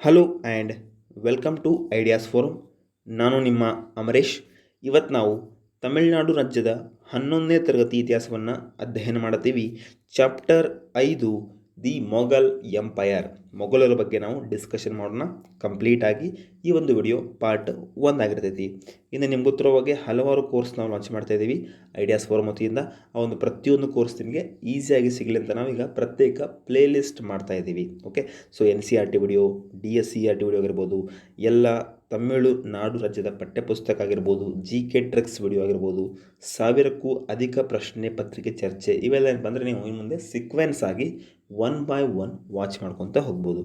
Hello and welcome to ideas forum. ನಾನು ನಿಮ್ಮ ಅಮರೇಶ್. ಇವತ್ತು ನಾವು ತಮಿಳುನಾಡು ರಾಜ್ಯದ 11ನೇ ತರಗತಿ ಇತಿಹಾಸವನ್ನು ಅಧ್ಯಯನ ಮಾಡುತ್ತೀವಿ. ಚಾಪ್ಟರ್ 5 ದಿ ಮೊಘಲ್ ಎಂಪೈರ್, ಮೊಘಲರ ಬಗ್ಗೆ ನಾವು ಡಿಸ್ಕಷನ್ ಮಾಡೋಣ ಕಂಪ್ಲೀಟಾಗಿ. ಈ ಒಂದು ವಿಡಿಯೋ ಪಾರ್ಟ್ 1 ಆಗಿರ್ತೈತಿ. ಇನ್ನು ನಿಮ್ಗೆ ಗೊತ್ತಿರೋವಾಗೆ ಹಲವಾರು ಕೋರ್ಸ್ ನಾವು ಲಾಂಚ್ ಮಾಡ್ತಾ ಇದ್ದೀವಿ ಐಡಿಯಾಸ್ ಫೋರಮ್ ವತಿಯಿಂದ. ಆ ಒಂದು ಪ್ರತಿಯೊಂದು ಕೋರ್ಸ್ ನಿಮಗೆ ಈಸಿಯಾಗಿ ಸಿಗಲಿ ಅಂತ ನಾವೀಗ ಪ್ರತ್ಯೇಕ ಪ್ಲೇ ಲಿಸ್ಟ್ ಮಾಡ್ತಾ ಇದ್ದೀವಿ. Okay, so NCERT video, DSCERT video ಆಗಿರ್ಬೋದು, ಎಲ್ಲ ತಮಿಳುನಾಡು ರಾಜ್ಯದ ಪಠ್ಯಪುಸ್ತಕ ಆಗಿರ್ಬೋದು, GK ಟ್ರಿಕ್ಸ್ ವಿಡಿಯೋ ಆಗಿರ್ಬೋದು, 1000ಕ್ಕೂ ಅಧಿಕ ಪ್ರಶ್ನೆ ಪತ್ರಿಕೆ ಚರ್ಚೆ, ಇವೆಲ್ಲ ಏನಪ್ಪ ಅಂದರೆ ನೀವು ಇನ್ನು ಮುಂದೆ ಸೀಕ್ವೆನ್ಸ್ ಆಗಿ 1 by 1 ವಾಚ್ ಮಾಡ್ಕೊತ ಹೋಗ್ಬೋದು.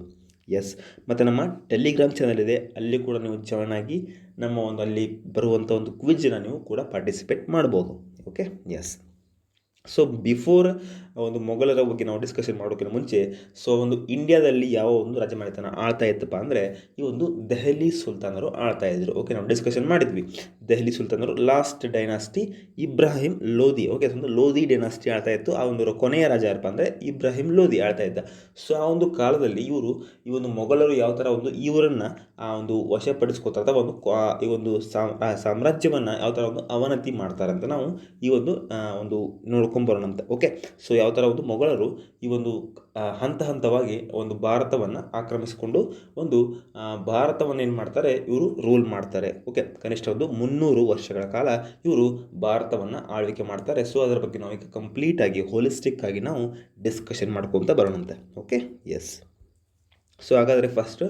ಎಸ್, ಮತ್ತು ನಮ್ಮ ಟೆಲಿಗ್ರಾಮ್ ಚಾನಲ್ ಇದೆ, ಅಲ್ಲಿ ಕೂಡ ನೀವು ಜಾಯ್ನ್ ಆಗಿ ನಮ್ಮ ಒಂದು ಅಲ್ಲಿ ಬರುವಂಥ ಒಂದು ಕ್ವಿಜ್ನ ನೀವು ಕೂಡ ಪಾರ್ಟಿಸಿಪೇಟ್ ಮಾಡ್ಬೋದು. Okay, yes. ಸೊ ಬಿಫೋರ್ ಒಂದು ಮೊಘಲರ ಬಗ್ಗೆ ನಾವು ಡಿಸ್ಕಷನ್ ಮಾಡೋಕ್ಕಿಂತ ಮುಂಚೆ, ಸೊ ಒಂದು ಇಂಡಿಯಾದಲ್ಲಿ ಯಾವ ಒಂದು ರಾಜಮನೆತನ ಆಳ್ತಾ ಇತ್ತಪ್ಪ ಅಂದರೆ ಈ ಒಂದು ದೆಹಲಿ ಸುಲ್ತಾನರು ಆಳ್ತಾ ಇದ್ರು. ಓಕೆ, ನಾವು ಡಿಸ್ಕಷನ್ ಮಾಡಿದ್ವಿ. ದೆಹಲಿ ಸುಲ್ತಾನರು last dynasty Ibrahim Lodhi. Okay, ಒಂದು ಲೋಧಿ ಡೈನಾಸ್ಟಿ ಆಳ್ತಾ ಇತ್ತು. ಆ ಒಂದು ಕೊನೆಯ ರಾಜ ಯಾರಪ್ಪ ಅಂದರೆ ಇಬ್ರಾಹಿಂ ಲೋಧಿ ಆಳ್ತಾ ಇದ್ದ. ಸೊ ಆ ಒಂದು ಕಾಲದಲ್ಲಿ ಈ ಒಂದು ಮೊಘಲರು ಯಾವ ಥರ ಒಂದು ಇವರನ್ನು ಆ ಒಂದು ವಶಪಡಿಸ್ಕೋತಾರೆ ಅಥವಾ ಈ ಒಂದು ಸಾಮ್ರಾಜ್ಯವನ್ನು ಯಾವ ಥರ ಒಂದು ಅವನತಿ ಮಾಡ್ತಾರೆ ಅಂತ ನಾವು ಈ ಒಂದು ನೋಡ್ಕೊಂಬರೋಣ ಅಂತ. ಓಕೆ, ಸೊ ಯಾವ ಥರ ಒಂದು ಮೊಘಲರು ಈ ಒಂದು ಹಂತ ಹಂತವಾಗಿ ಒಂದು ಭಾರತವನ್ನು ಆಕ್ರಮಿಸಿಕೊಂಡು ಒಂದು ಭಾರತವನ್ನು ಏನು ಮಾಡ್ತಾರೆ, ಇವರು ರೂಲ್ ಮಾಡ್ತಾರೆ. ಓಕೆ, ಕನಿಷ್ಠ ಒಂದು 300 ವರ್ಷಗಳ ಕಾಲ ಇವರು ಭಾರತವನ್ನು ಆಳ್ವಿಕೆ ಮಾಡ್ತಾರೆ. ಸೊ ಅದರ ಬಗ್ಗೆ ನಾವು ಈಗ ಕಂಪ್ಲೀಟಾಗಿ ಹೋಲಿಸ್ಟಿಕ್ ಆಗಿ ನಾವು ಡಿಸ್ಕಷನ್ ಮಾಡ್ಕೊತ ಬರೋಣಂತೆ. Okay, yes. ಸೊ ಹಾಗಾದರೆ ಫಸ್ಟ್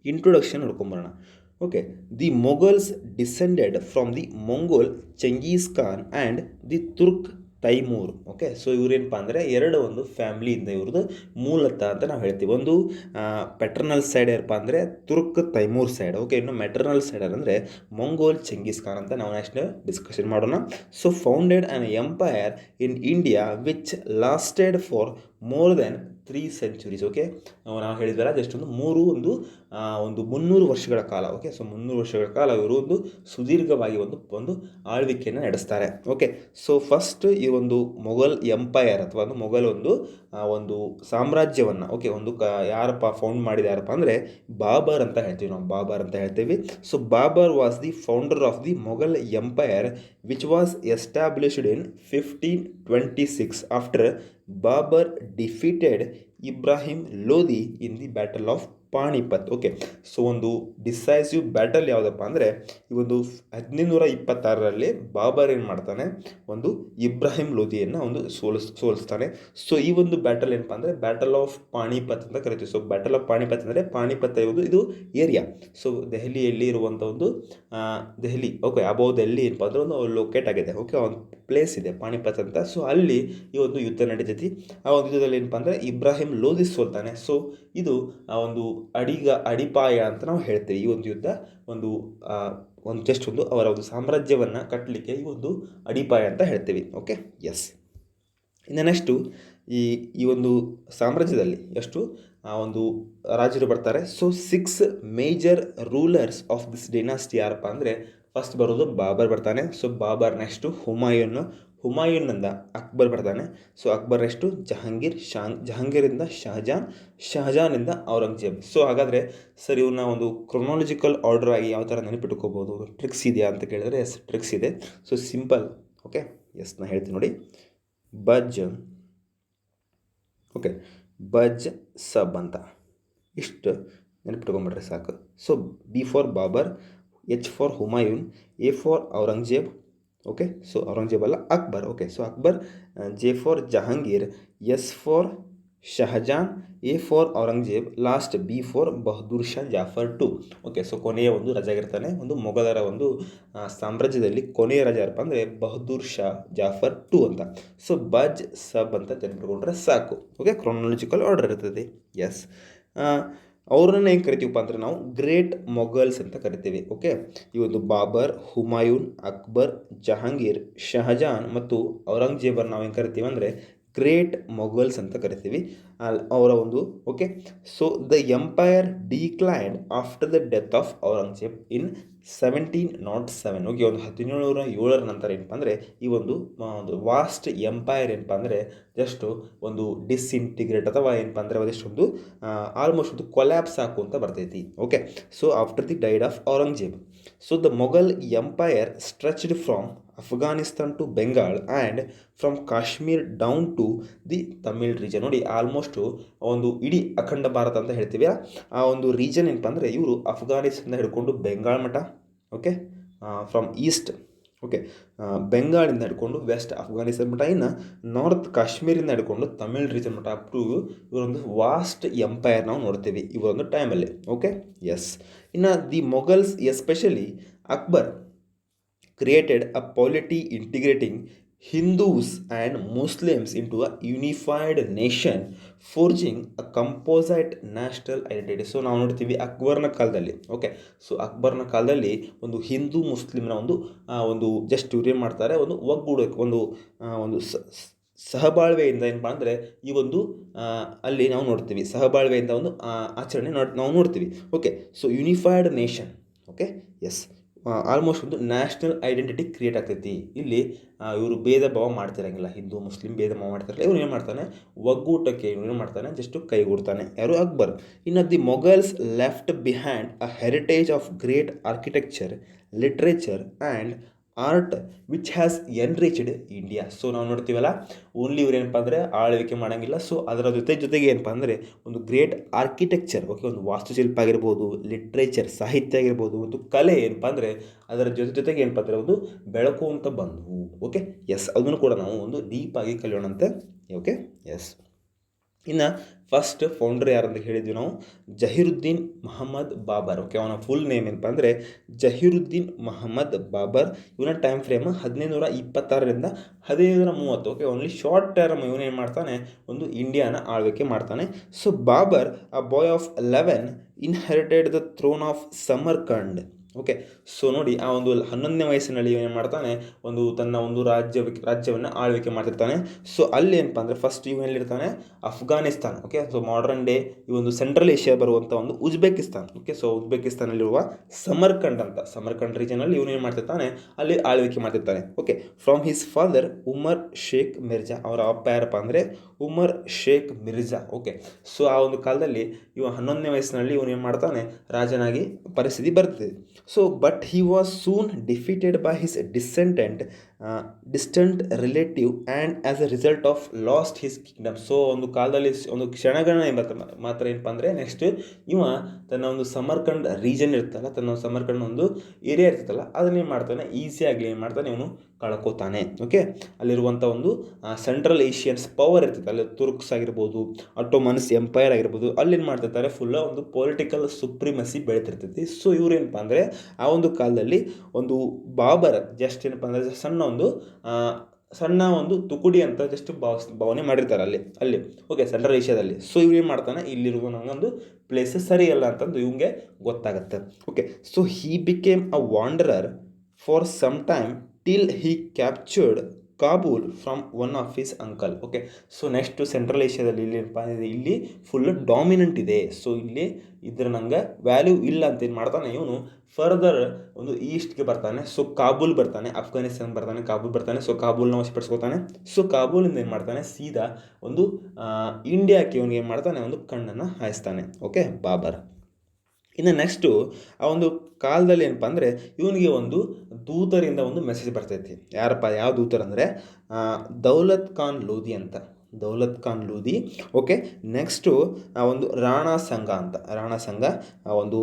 ಇಂಟ್ರೊಡಕ್ಷನ್ ನೋಡ್ಕೊಂಬರೋಣ. Okay, the Mughals descended from the Mongol Genghis Khan and the Turk Timur. Okay, so ಇವ್ರೇನಪ್ಪ ಅಂದರೆ ಒಂದು ಫ್ಯಾಮ್ಲಿಯಿಂದ ಇವ್ರದ್ದು ಮೂಲತಃ ಅಂತ ನಾವು ಹೇಳ್ತೀವಿ. ಒಂದು ಪೆಟ್ರನಲ್ ಸೈಡ್ ಏನಪ್ಪ ಅಂದರೆ ತುರ್ಕ್ ತೈಮೂರ್ ಸೈಡ್. ಓಕೆ, ಇನ್ನು ಮೆಟ್ರನಲ್ ಸೈಡ್ ಅಂದರೆ ಮಂಗೋಲ್ ಚೆಂಗೀಸ್ ಖಾನ್ ಅಂತ ನಾವು ನೆಕ್ಸ್ಟ್ ಡಿಸ್ಕಷನ್ ಮಾಡೋಣ. So founded on empire in India which lasted for more than 3 centuries. Okay, ನಾವು ಹೇಳಿದ್ವಲ್ಲ ಜಸ್ಟ್ ಒಂದು 300 ವರ್ಷಗಳ ಕಾಲ. ಓಕೆ, ಸೊ 300 ವರ್ಷಗಳ ಕಾಲ ಇವರು ಒಂದು ಸುದೀರ್ಘವಾಗಿ ಒಂದು ಆಳ್ವಿಕೆಯನ್ನು ನಡೆಸ್ತಾರೆ. ಓಕೆ, ಸೊ ಫಸ್ಟ್ ಈ ಒಂದು ಮೊಘಲ್ ಎಂಪೈರ್ ಅಥವಾ ಮೊಘಲ್ ಒಂದು ಸಾಮ್ರಾಜ್ಯವನ್ನು ಯಾರಪ್ಪ ಫೌಂಡ್ ಮಾಡಿದಾರಪ್ಪ ಅಂದರೆ ಬಾಬರ್ ಅಂತ ಹೇಳ್ತೀವಿ ನಾವು, ಬಾಬರ್ ಅಂತ ಹೇಳ್ತೀವಿ. So Babur was the founder of the Mughal empire which was established in 1526 after Babur defeated Ibrahim Lodi in the battle of Panipat. Okay, so ಒಂದು ಡಿಸೈಸಿವ್ ಬ್ಯಾಟಲ್ ಯಾವುದಪ್ಪ ಅಂದರೆ ಈ ಒಂದು 1526ರಲ್ಲಿ ಬಾಬರ್ ಏನು ಮಾಡ್ತಾನೆ, ಒಂದು ಇಬ್ರಾಹಿಂ ಲೋಧಿಯನ್ನು ಸೋಲಿಸ್ತಾನೆ. ಸೊ ಈ ಒಂದು ಬ್ಯಾಟಲ್ ಏನಪ್ಪ ಅಂದರೆ ಬ್ಯಾಟಲ್ ಆಫ್ ಪಾಣಿಪತ್ ಅಂತ ಕರಿತೀವಿ. ಸೊ ಬ್ಯಾಟಲ್ ಆಫ್ ಪಾಣಿಪತ್ ಅಂದರೆ ಪಾಣಿಪತ್ ಇದು ಏರಿಯಾ. ಸೊ ದೆಹಲಿಯಲ್ಲಿ ಇರುವಂಥ ದೆಹಲಿ, ಓಕೆ, ಅಬೌವ್ ದೆಹಲಿ ಏನಪ್ಪ ಅಂದರೆ ಒಂದು ಲೊಕೇಟ್ ಆಗಿದೆ. ಓಕೆ, ಒಂದು ಪ್ಲೇಸ್ ಇದೆ ಪಾಣಿಪತ್ ಅಂತ. ಸೊ ಅಲ್ಲಿ ಈ ಒಂದು ಯುದ್ಧ ನಡೀತೈತಿ. ಆ ಒಂದು ಯುದ್ಧದಲ್ಲಿ ಏನಪ್ಪ ಅಂದರೆ ಇಬ್ರಾಹಿಂ ಲೋಧಿ ಸೋಲ್ತಾನೆ. ಸೊ ಇದು ಆ ಒಂದು ಅಡಿಪಾಯ ಅಂತ ನಾವು ಹೇಳ್ತೇವೆ. ಈ ಒಂದು ಯುದ್ಧ ಅವರ ಒಂದು ಸಾಮ್ರಾಜ್ಯವನ್ನು ಕಟ್ಟಲಿಕ್ಕೆ ಈ ಒಂದು ಅಡಿಪಾಯ ಅಂತ ಹೇಳ್ತೀವಿ. Okay, yes. ಇನ್ನು ನೆಕ್ಸ್ಟು ಈ ಒಂದು ಸಾಮ್ರಾಜ್ಯದಲ್ಲಿ ಒಂದು ರಾಜರು ಬರ್ತಾರೆ. So 6 major rulers of this dynasty ಯಾರಪ್ಪ ಅಂದರೆ ಫಸ್ಟ್ ಬರೋದು ಬಾಬರ್ ಬರ್ತಾನೆ. ಸೊ ಬಾಬರ್, ನೆಕ್ಸ್ಟು ಹುಮಾಯೂನ್ನಿಂದ ಅಕ್ಬರ್ ಬರ್ತಾನೆ. ಸೊ ಅಕ್ಬರ್, ನೆಕ್ಸ್ಟು ಜಹಾಂಗೀರಿಂದ ಶಹಜಾನಿಂದ ಔರಂಗಜೇಬ್. ಸೊ ಹಾಗಾದರೆ ಸರ್ ಇವ್ರನ್ನ ಒಂದು ಕ್ರೊನಾಲಜಿಕಲ್ ಆರ್ಡರ್ ಆಗಿ ಯಾವ ಥರ ನೆನಪಿಟ್ಕೋಬೋದು, ಟ್ರಿಕ್ಸ್ ಇದೆಯಾ ಅಂತ ಕೇಳಿದರೆ ಎಸ್, ಟ್ರಿಕ್ಸ್ ಇದೆ. So simple. ಓಕೆ, ಎಸ್, ನಾನು ಹೇಳ್ತೀನಿ ನೋಡಿ. ಬಜ್ ಸಬ್ ಅಂತ ಇಷ್ಟು ನೆನಪಿಟ್ಕೊಂಬಿಟ್ರೆ ಸಾಕು. So B for Babur, H for Humayun, A for Aurangzeb. Okay, so Aurangzeb ಅಲ್ಲ, Akbar. Okay, so Akbar, J for Jahangir, S for Shahjahan, A for Aurangzeb, last B for Bahadur Shah Zafar II. Okay, so ಕೊನೆಯ ಒಂದು ರಾಜ ಆಗಿರ್ತಾನೆ ಒಂದು ಮೊಘಲರ ಸಾಮ್ರಾಜ್ಯದಲ್ಲಿ ಕೊನೆಯ ರಾಜ ಯಾರಪ್ಪ ಅಂದರೆ ಬಹದ್ದೂರ್ ಶಾ ಜಾಫರ್ II ಅಂತ. ಸೊ ಬಜ್ ಸಬ್ ಅಂತ ನೆನಪಿಟ್ಕೊಂಡ್ರೆ ಸಾಕು. ಓಕೆ, ಕ್ರೊನಾಲಜಿಕಲ್ ಆರ್ಡರ್ ಇರ್ತದೆ. ಎಸ್, ಅವ್ರನ್ನ ಏನು ಕರಿತೀವಪ್ಪ ಅಂದರೆ ನಾವು ಗ್ರೇಟ್ ಮೊಘಲ್ಸ್ ಅಂತ ಕರಿತೀವಿ. ಓಕೆ, ಈ ಒಂದು ಬಾಬರ್, ಹುಮಾಯೂನ್, ಅಕ್ಬರ್, ಜಹಾಂಗೀರ್, ಶಹಜಾನ್ ಮತ್ತು ಔರಂಗಜೇಬರ್ ನಾವು ಏನು ಕರಿತೀವಿ ಅಂದರೆ ಗ್ರೇಟ್ ಮೊಘಲ್ಸ್ ಅಂತ ಕರಿತೀವಿ. ಅವರ ಒಂದು okay. So the empire declined after the death of Aurangzeb in 1707. Okay, ಒಂದು 1707 ನಂತರ ಏನಪ್ಪ ಅಂದರೆ ಈ ಒಂದು ವಾಸ್ಟ್ ಎಂಪೈರ್ ಏನಪ್ಪ ಅಂದರೆ ಜಸ್ಟು ಒಂದು ಡಿಸ್ಇಂಟಿಗ್ರೇಟ್ ಅಥವಾ ಏನಪ್ಪ ಅಂದರೆ ಅದೆಷ್ಟೊಂದು ಆಲ್ಮೋಸ್ಟ್ ಒಂದು ಕೊಲ್ಯಾಪ್ಸ್ ಹಾಕುವಂತ ಬರ್ತೈತಿ. Okay, so after the died of Aurangzeb, so the Mughal empire stretched from Afghanistan to Bengal and from Kashmir down to the Tamil region. ನೋಡಿ, ಆಲ್ಮೋಸ್ಟು ಒಂದು ಇಡೀ ಅಖಂಡ ಭಾರತ ಅಂತ ಹೇಳ್ತೀವಿ, ಆ ಒಂದು ರೀಜನ್ ಏನಪ್ಪ ಅಂದರೆ ಇವರು ಅಫ್ಘಾನಿಸ್ತಾನ ಹಿಡ್ಕೊಂಡು ಬೆಂಗಾಲ್ ಮಠ, ಓಕೆ, ಫ್ರಮ್ ಈಸ್ಟ್, ಓಕೆ, ಬೆಂಗಾಳಿಂದ ಹಿಡ್ಕೊಂಡು ವೆಸ್ಟ್ ಅಫ್ಘಾನಿಸ್ತಾನ್ ಮಠ, ಇನ್ನು ನಾರ್ತ್ ಕಾಶ್ಮೀರಿಂದ ಹಿಡ್ಕೊಂಡು ತಮಿಳ್ ರೀಜನ್ ಮಠ ಅಪ್ ಟು ಇವರೊಂದು ವಾಸ್ಟ್ ಎಂಪೈರ್ ನಾವು ನೋಡ್ತೀವಿ ಇವರೊಂದು ಟೈಮಲ್ಲಿ. Okay, yes. ಇನ್ನು the Mughals especially Akbar created a polity integrating Hindus and Muslims into a unified nation, forging a composite national identity. So ನಾವು ನೋಡ್ತೀವಿ ಅಕ್ಬರ್ನ ಕಾಲದಲ್ಲಿ, ಓಕೆ, ಸೊ ಅಕ್ಬರ್ನ ಕಾಲದಲ್ಲಿ ಒಂದು ಹಿಂದೂ ಮುಸ್ಲಿಮ್ನ ಒಂದು ಜಸ್ಟ್ ಇವ್ರು ಏನು ಮಾಡ್ತಾರೆ, ಒಂದು ಒಗ್ಗೂಡಕ್ಕೆ ಒಂದು ಸಹಬಾಳ್ವೆಯಿಂದ ಏನಪ್ಪ ಅಂದರೆ ಈ ಒಂದು ಅಲ್ಲಿ ನಾವು ನೋಡ್ತೀವಿ ಸಹಬಾಳ್ವೆಯಿಂದ ಒಂದು ಆಚರಣೆ ನಾವು ನೋಡ್ತೀವಿ. Okay, so unified nation, okay, yes, almost ಒಂದು ನ್ಯಾಷನಲ್ ಐಡೆಂಟಿಟಿ ಕ್ರಿಯೇಟ್ ಆಗ್ತೈತಿ. ಇಲ್ಲಿ ಇವರು ಭೇದ ಭಾವ ಮಾಡ್ತಿರಂಗಿಲ್ಲ, ಹಿಂದೂ ಮುಸ್ಲಿಂ ಭೇದ ಭಾವ ಮಾಡ್ತಿರಲ್ಲ. ಇವ್ರು ಏನು ಮಾಡ್ತಾನೆ, ಒಗ್ಗೂಟಕ್ಕೆ ಇವ್ರು ಏನು ಮಾಡ್ತಾನೆ, ಜಸ್ಟ್ ಕೈಗೂಡ್ತಾನೆ, ಯಾರು, ಅಕ್ಬರ್. ಇನ್ನು the Mughals left behind a heritage of great architecture, literature and art which has enriched India. So ನಾವು ನೋಡ್ತೀವಲ್ಲ, ಓನ್ಲಿ ಇವ್ರು ಏನಪ್ಪ ಅಂದರೆ ಆಳ್ವಿಕೆ ಮಾಡೋಂಗಿಲ್ಲ, ಸೊ ಅದರ ಜೊತೆಗೆ ಏನಪ್ಪ ಅಂದರೆ ಒಂದು ಗ್ರೇಟ್ ಆರ್ಕಿಟೆಕ್ಚರ್, ಓಕೆ, ಒಂದು ವಾಸ್ತುಶಿಲ್ಪ ಆಗಿರ್ಬೋದು, ಲಿಟ್ರೇಚರ್ ಸಾಹಿತ್ಯ ಆಗಿರ್ಬೋದು, ಒಂದು ಕಲೆ ಏನಪ್ಪ ಅಂದರೆ ಅದರ ಜೊತೆಗೆ ಏನಪ್ಪ ಅಂದರೆ ಒಂದು ಬೆಳಕು ಅಂತ ಬಂದವು. ಓಕೆ, ಎಸ್, ಅದನ್ನು ಕೂಡ ನಾವು ಒಂದು ಡೀಪಾಗಿ ಕಲಿಯೋಣಂತೆ. Okay, yes. ಇನ್ನು ಫಸ್ಟ್ ಫೌಂಡರ್ ಯಾರಂತ ಹೇಳಿದ್ವಿ ನಾವು, ಜಹೀರುದ್ದೀನ್ ಮೊಹಮ್ಮದ್ ಬಾಬರ್. ಓಕೆ, ಅವನ ಫುಲ್ ನೇಮ್ ಏನಪ್ಪ ಅಂದರೆ ಜಹೀರುದ್ದೀನ್ ಮೊಹಮ್ಮದ್ ಬಾಬರ್. ಇವನ ಟೈಮ್ ಫ್ರೇಮ್ 1526ರಿಂದ 1530. ಓಕೆ, ಓನ್ಲಿ ಶಾರ್ಟ್ ಟರ್ಮ್ ಇವನೇನು ಮಾಡ್ತಾನೆ, ಒಂದು ಇಂಡಿಯಾನ ಆಳ್ವಿಕೆ ಮಾಡ್ತಾನೆ. So Babur, a boy of 11, inherited the throne of Samarkand. Okay, so ನೋಡಿ, ಆ ಒಂದು 11ನೇ ವಯಸ್ಸಿನಲ್ಲಿ ಏನು ಮಾಡ್ತಾನೆ, ತನ್ನ ಒಂದು ರಾಜ್ಯವನ್ನು ಆಳ್ವಿಕೆ ಮಾಡ್ತಿರ್ತಾನೆ. ಸೊ ಅಲ್ಲಿ ಏನಪ್ಪ ಅಂದರೆ ಫಸ್ಟ್ ಇವನಲ್ಲಿರ್ತಾನೆ Afghanistan. Okay, so modern day ಈ ಒಂದು ಸೆಂಟ್ರಲ್ ಏಷ್ಯಾ ಬರುವಂಥ ಒಂದು ಉಜ್ಬೇಕಿಸ್ತಾನ್. ಓಕೆ, ಸೊ ಉಜ್ಬೇಕಿಸ್ತಾನಲ್ಲಿರುವ ಸಮರ್ಕಂಡ್ ರೀಜನಲ್ಲಿ ಇವನು ಏನು ಮಾಡ್ತಿರ್ತಾನೆ, ಅಲ್ಲಿ ಆಳ್ವಿಕೆ ಮಾಡ್ತಿರ್ತಾನೆ. Okay, from his father Umar Shaikh Mirza. ಅವರ ಅಪ್ಪ ಯಾರಪ್ಪ ಅಂದರೆ Umar Shaikh Mirza. Okay, so ಆ ಒಂದು ಕಾಲದಲ್ಲಿ 11ನೇ ವಯಸ್ಸಿನಲ್ಲಿ ಇವನು ಏನು ಮಾಡ್ತಾನೆ, ರಾಜನಾಗಿ ಪರಿಸ್ಥಿತಿ ಬರ್ತದೆ. So but he was soon defeated by his distant relative and as A result of last his Kingdom. So ಒಂದು ಕಾಲದಲ್ಲಿ ಒಂದು ಕ್ಷಣಗಣನೆ ಮಾತ್ರ ಏನಪ್ಪ ಅಂದರೆ ನೆಕ್ಸ್ಟ್ ತನ್ನ ಒಂದು ಸಮರ್ಕಂಡ್ ರೀಜನ್ ಇರ್ತಲ್ಲ, ತನ್ನ ಸಮರ್ಕಂಡ್ ಒಂದು ಏರಿಯಾ ಇರ್ತಲ್ಲ, ಅದನ್ನೇನು ಮಾಡ್ತಾನೆ, ಈಸಿಯಾಗಿ ಏನು ಮಾಡ್ತಾನೆ, ಇವನು ಕಳ್ಕೋತಾನೆ. ಓಕೆ, ಅಲ್ಲಿರುವಂಥ ಒಂದು ಸೆಂಟ್ರಲ್ ಏಷಿಯನ್ಸ್ ಪವರ್ ಇರ್ತೈತೆ, ಅಲ್ಲಿ ತುರ್ಕ್ಸ್ ಆಗಿರ್ಬೋದು, ಆಟೋಮನ್ಸ್ ಎಂಪೈರ್ ಆಗಿರ್ಬೋದು, ಅಲ್ಲೇನು ಮಾಡ್ತಿರ್ತಾರೆ, ಫುಲ್ಲ ಒಂದು ಪೊಲಿಟಿಕಲ್ ಸುಪ್ರಿಮಸಿ ಬೆಳೀತಿರ್ತೈತಿ. ಸೊ ಇವ್ರೇನಪ್ಪ ಅಂದರೆ ಆ ಒಂದು ಕಾಲದಲ್ಲಿ ಒಂದು ಬಾಬರ್ ಜಸ್ಟ್ ಏನಪ್ಪ ಅಂದರೆ ಸಣ್ಣ ಒಂದು ತುಕುಡಿ ಅಂತ ಜಸ್ಟ್ ಭಾವನೆ ಮಾಡಿರ್ತಾರೆ ಅಲ್ಲಿ ಓಕೆ, ಸೆಂಟ್ರಲ್ ಏಷ್ಯಾದಲ್ಲಿ. ಸೊ ಇವ್ರು ಏನು ಮಾಡ್ತಾನೆ, ಇಲ್ಲಿರುವ ನಂಗೊಂದು ಪ್ಲೇಸಸ್ ಸರಿಯಲ್ಲ ಅಂತಂದು ಇವಂಗೆ ಗೊತ್ತಾಗುತ್ತೆ. Okay, so he became a wanderer for some time till he captured Kabul from one of his uncle. Okay, so next central ಏಷ್ಯಾದಲ್ಲಿ ಇಲ್ಲಿ ಫುಲ್ ಡಾಮಿನೆಂಟ್ ಇದೆ. ಸೊ ಇಲ್ಲಿ ನಂಗೆ ವ್ಯಾಲ್ಯೂ ಇಲ್ಲ ಅಂತ ಏನು ಮಾಡ್ತಾನೆ, ಇವನು ಫರ್ದರ್ ಒಂದು ಈಸ್ಟ್ಗೆ ಬರ್ತಾನೆ. ಸೊ ಕಾಬೂಲ್ ಬರ್ತಾನೆ, ಅಫ್ಘಾನಿಸ್ತಾನ್ ಬರ್ತಾನೆ, ಕಾಬೂಲ್ ಬರ್ತಾನೆ. ಸೊ ಕಾಬೂಲ್ನ ವಶಪಡಿಸ್ಕೊತಾನೆ. ಸೊ ಕಾಬೂಲಿಂದ ಏನು ಮಾಡ್ತಾನೆ, ಸೀದಾ ಒಂದು ಇಂಡಿಯಾಕ್ಕೆ ಇವನಿಗೆ ಏನು ಮಾಡ್ತಾನೆ, ಒಂದು ಕಣ್ಣನ್ನು ಹಾಯಿಸ್ತಾನೆ. ಓಕೆ, ಬಾಬರ್. ಇನ್ನು ನೆಕ್ಸ್ಟು ಆ ಒಂದು ಕಾಲದಲ್ಲಿ ಏನಪ್ಪ ಅಂದರೆ ಇವನಿಗೆ ಒಂದು ದೂತರಿಂದ ಒಂದು ಮೆಸೇಜ್ ಬರ್ತೈತಿ. ಯಾವ ದೂತರು ಅಂದರೆ ದೌಲತ್ ಖಾನ್ ಲೋಧಿ ಅಂತ, ದೌಲತ್ ಖಾನ್ ಲೋಧಿ. ಓಕೆ, ನೆಕ್ಸ್ಟು ಒಂದು ರಾಣಾ ಸಂಘ ಒಂದು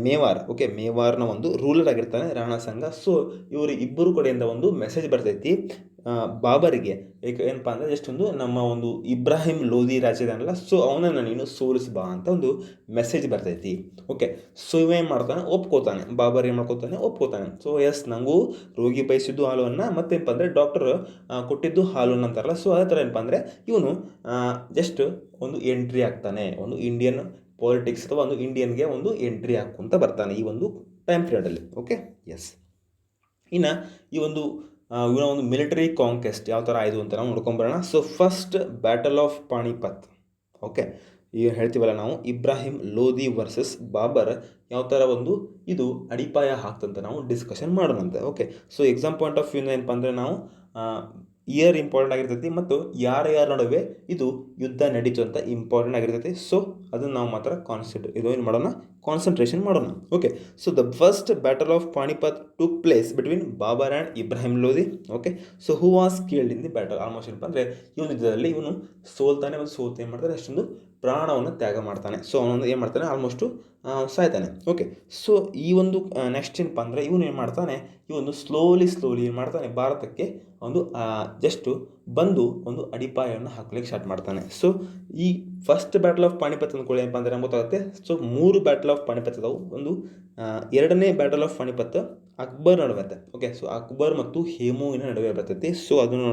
ಮೇವಾರ್. ಓಕೆ, ಮೇವಾರ್ನ ಒಂದು ರೂಲರ್ ಆಗಿರ್ತಾನೆ ರಾಣಾ ಸಂಘ. ಸೊ ಇವರು ಇಬ್ಬರು ಕಡೆಯಿಂದ ಒಂದು ಮೆಸೇಜ್ ಬರ್ತೈತಿ ಬಾಬರಿಗೆ. ಏನಪ್ಪ ಅಂದರೆ ಜಸ್ಟ್ ನಮ್ಮ ಒಂದು ಇಬ್ರಾಹಿಂ ಲೋಧಿ ರಾಜ್ಯದಲ್ಲ, ಸೊ ಅವನನ್ನು ನೀನು ಸೋಲಿಸ್ಬಾ ಅಂತ ಒಂದು ಮೆಸೇಜ್ ಬರ್ತೈತಿ. ಓಕೆ, ಸೊ ಇವೇನು ಮಾಡ್ತಾನೆ, ಬಾಬರ್ ಏನು ಮಾಡ್ಕೋತಾನೆ, ಒಪ್ಕೋತಾನೆ. ಸೊ ಎಸ್, ನನಗೂ ರೋಗಿ ಬಯಸಿದ್ದು ಹಾಲುವನ್ನು ಮತ್ತೇನಪ್ಪ ಅಂದರೆ ಡಾಕ್ಟರ್ ಕೊಟ್ಟಿದ್ದು ಹಾಲುವನ್ನು ಅಂತಾರಲ್ಲ, ಸೊ ಅದೇ ಥರ ಏನಪ್ಪ ಅಂದರೆ ಇವನು ಜಸ್ಟ್ ಒಂದು ಎಂಟ್ರಿ ಆಗ್ತಾನೆ, ಒಂದು ಇಂಡಿಯನ್ ಪಾಲಿಟಿಕ್ಸ್ ಅಥವಾ ಒಂದು ಇಂಡಿಯನ್ಗೆ ಒಂದು ಎಂಟ್ರಿ ಹಾಕ್ಕೊಂತ ಬರ್ತಾನೆ ಈ ಒಂದು ಟೈಮ್ ಪೀರಿಯಡಲ್ಲಿ. Okay, yes. ಇನ್ನು ಈ ಒಂದು ಇವನ ಒಂದು ಮಿಲಿಟರಿ ಕಾಂಕ್ವೆಸ್ಟ್ ಯಾವ ಥರ ಆಯಿತು ಅಂತ ನಾವು ನೋಡ್ಕೊಂಬರೋಣ. So first battle of Panipat. Okay, ಈಗ ಹೇಳ್ತೀವಲ್ಲ ನಾವು ಇಬ್ರಾಹಿಂ ಲೋಧಿ ವರ್ಸಸ್ ಬಾಬರ್ ಯಾವ ಥರ ಒಂದು ಇದು ಅಡಿಪಾಯ ಹಾಕ್ತಂತ ನಾವು ಡಿಸ್ಕಷನ್ ಮಾಡೋಣಂತೆ. Okay, so exam point of ವ್ಯೂನ ಏನಪ್ಪ ಅಂದರೆ ನಾವು ಇಯರ್ ಇಂಪಾರ್ಟೆಂಟ್ ಆಗಿರ್ತೈತಿ ಮತ್ತು ಯಾರ ನಡುವೆ ಇದು ಯುದ್ಧ ನಡೀತು ಅಂತ ಇಂಪಾರ್ಟೆಂಟ್ ಆಗಿರ್ತೈತಿ. ಸೊ ಅದನ್ನು ನಾವು ಮಾತ್ರ ಏನು ಮಾಡೋಣ, ಕಾನ್ಸಂಟ್ರೇಷನ್ ಮಾಡೋಣ. Okay, so the first battle of Panipat took place between Babur and Ibrahim Lodhi. Okay, so who was killed in the battle. Almost ಏನಪ್ಪ ಅಂದರೆ ಇವನು ಯುದ್ಧದಲ್ಲಿ ಇವನು ಸೋಲ್ತಾನೆ, ಒಂದು ಸೋಲ್ತಾ ಏನು ಮಾಡ್ತಾರೆ, ಅಷ್ಟೊಂದು ಪ್ರಾಣವನ್ನು ತ್ಯಾಗ ಮಾಡ್ತಾನೆ. ಸೊ ಅವನೊಂದು ಏನು ಮಾಡ್ತಾನೆ, ಆಲ್ಮೋಸ್ಟು ಸಾಯ್ತಾನೆ. ಓಕೆ, ಸೊ ಈ ಒಂದು ನೆಕ್ಸ್ಟ್ ಏನಪ್ಪ ಅಂದರೆ ಇವನು ಏನು ಮಾಡ್ತಾನೆ, ಈ ಒಂದು ಸ್ಲೋಲಿ ಏನು ಮಾಡ್ತಾನೆ, ಭಾರತಕ್ಕೆ ಒಂದು ಜಸ್ಟು ಬಂದು ಒಂದು ಅಡಿಪಾಯವನ್ನು ಹಾಕ್ಲಿಕ್ಕೆ ಸ್ಟಾರ್ಟ್ ಮಾಡ್ತಾನೆ. ಸೊ ಈ ಫಸ್ಟ್ ಬ್ಯಾಟಲ್ ಆಫ್ ಪಾಣಿಪತ್ ಅಂದ್ಕೊಳ್ಳಿ ಏನಪ್ಪ ಅಂದರೆ ನಮ್ಗೆ ಗೊತ್ತಾಗುತ್ತೆ. ಸೊ 3 ಬ್ಯಾಟಲ್ ಆಫ್ ಪಾಣಿಪತ್ ಅದಾವು. ಒಂದು ಎರಡನೇ ಬ್ಯಾಟಲ್ ಆಫ್ ಪಾಣಿಪತ್ ಅಕ್ಬರ್ ನಡುವೆ. ಓಕೆ, ಸೊ ಅಕ್ಬರ್ ಮತ್ತು ಹೇಮುವಿನ ನಡುವೆ ಬರ್ತೈತಿ. ಸೊ ಅದನ್ನು